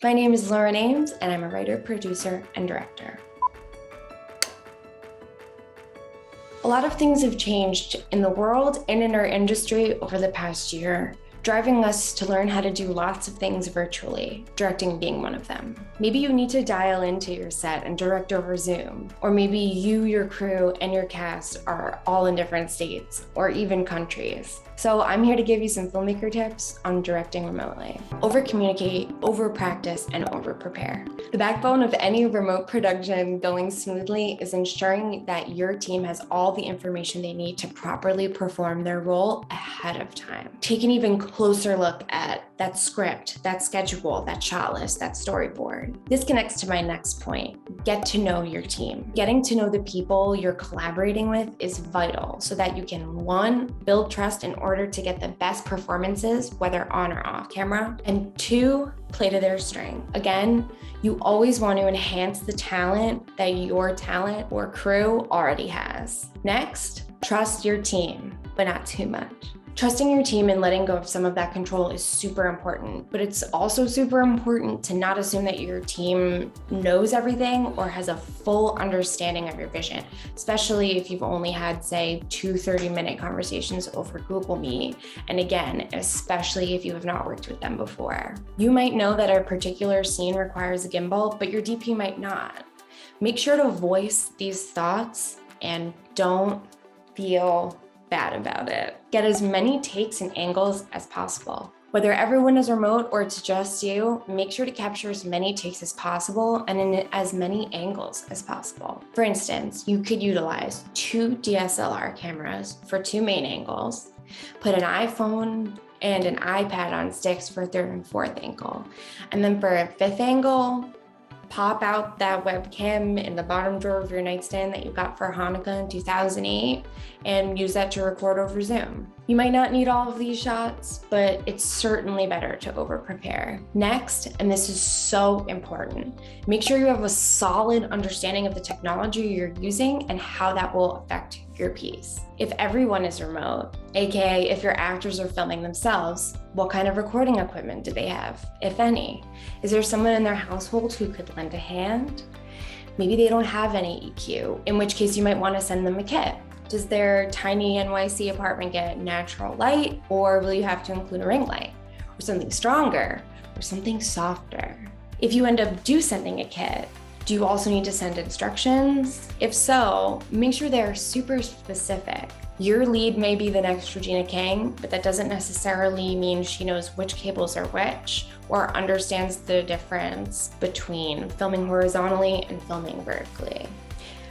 My name is Lauren Ames, and I'm a writer, producer, and director. A lot of things have changed in the world and in our industry over the past year, driving us to learn how to do lots of things virtually, directing being one of them. Maybe you need to dial into your set and direct over Zoom, or maybe you, your crew, and your cast are all in different states or even countries. So I'm here to give you some filmmaker tips on directing remotely. Over-communicate, over-practice, and over-prepare. The backbone of any remote production going smoothly is ensuring that your team has all the information they need to properly perform their role ahead of time. Take an even closer look at that script, that schedule, that shot list, that storyboard. This connects to my next point. Get to know your team. Getting to know the people you're collaborating with is vital so that you can, one, build trust in order to get the best performances, whether on or off camera, and two, play to their strength. Again, you always want to enhance the talent that your talent or crew already has. Next, trust your team, but not too much. Trusting your team and letting go of some of that control is super important, but it's also super important to not assume that your team knows everything or has a full understanding of your vision, especially if you've only had, say, 2 30-minute conversations over Google Meet. And again, especially if you have not worked with them before. You might know that a particular scene requires a gimbal, but your DP might not. Make sure to voice these thoughts and don't feel bad about it. Get as many takes and angles as possible. Whether everyone is remote or it's just you, make sure to capture as many takes as possible and in as many angles as possible. For instance, you could utilize 2 DSLR cameras for 2 main angles, put an iPhone and an iPad on sticks for a 3rd and 4th angle. And then for a 5th angle, pop out that webcam in the bottom drawer of your nightstand that you got for Hanukkah in 2008 and use that to record over Zoom. You might not need all of these shots, but it's certainly better to over-prepare. Next, and this is so important, make sure you have a solid understanding of the technology you're using and how that will affect your piece. If everyone is remote, aka if your actors are filming themselves, what kind of recording equipment do they have, if any? Is there someone in their household who could lend a hand? Maybe they don't have any EQ, in which case you might want to send them a kit. Does their tiny NYC apartment get natural light, or will you have to include a ring light, or something stronger, or something softer? If you end up sending a kit, do you also need to send instructions? If so, make sure they're super specific. Your lead may be the next Regina King, but that doesn't necessarily mean she knows which cables are which or understands the difference between filming horizontally and filming vertically.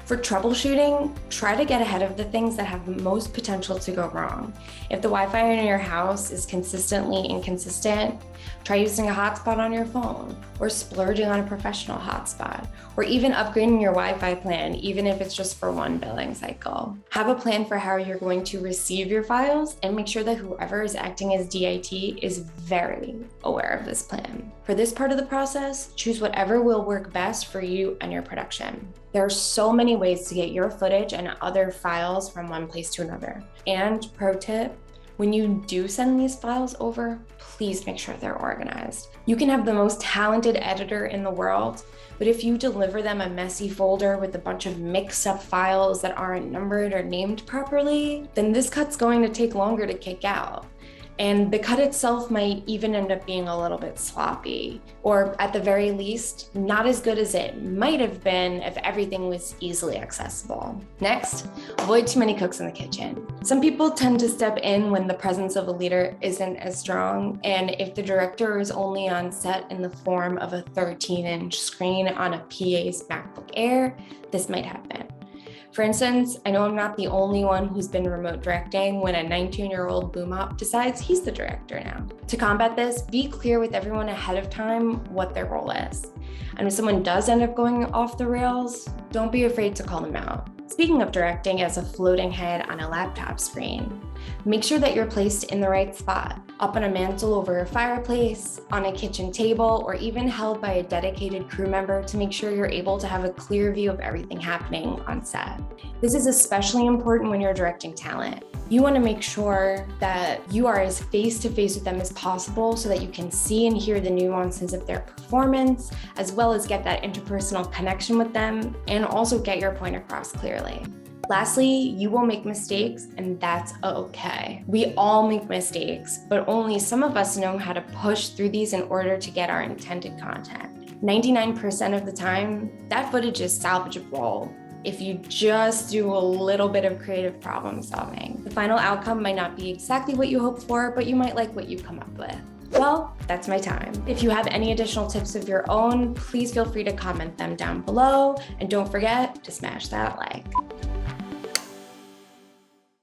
For troubleshooting, try to get ahead of the things that have the most potential to go wrong. If the Wi-Fi in your house is consistently inconsistent, try using a hotspot on your phone, or splurging on a professional hotspot, or even upgrading your Wi-Fi plan, even if it's just for 1 billing cycle. Have a plan for how you're going to receive your files and make sure that whoever is acting as DIT is very aware of this plan. For this part of the process, choose whatever will work best for you and your production. There are so many ways to get your footage and other files from one place to another. And pro tip, when you do send these files over, please make sure they're organized. You can have the most talented editor in the world, but if you deliver them a messy folder with a bunch of mixed up files that aren't numbered or named properly, then this cut's going to take longer to kick out. And the cut itself might even end up being a little bit sloppy, or at the very least, not as good as it might have been if everything was easily accessible. Next, avoid too many cooks in the kitchen. Some people tend to step in when the presence of a leader isn't as strong, and if the director is only on set in the form of a 13-inch screen on a PA's MacBook Air, this might happen. For instance, I know I'm not the only one who's been remote directing when a 19-year-old boom op decides he's the director now. To combat this, be clear with everyone ahead of time what their role is. And if someone does end up going off the rails, don't be afraid to call them out. Speaking of directing as a floating head on a laptop screen, Make sure that you're placed in the right spot, up on a mantle over a fireplace, on a kitchen table, or even held by a dedicated crew member to make sure you're able to have a clear view of everything happening on set. This is especially important when you're directing talent. You want to make sure that you are as face-to-face with them as possible so that you can see and hear the nuances of their performance, as well as get that interpersonal connection with them, and also get your point across clearly. Lastly, you will make mistakes, and that's okay. We all make mistakes, but only some of us know how to push through these in order to get our intended content. 99% of the time, that footage is salvageable if you just do a little bit of creative problem solving. The final outcome might not be exactly what you hoped for, but you might like what you've come up with. Well, that's my time. If you have any additional tips of your own, please feel free to comment them down below, and don't forget to smash that like.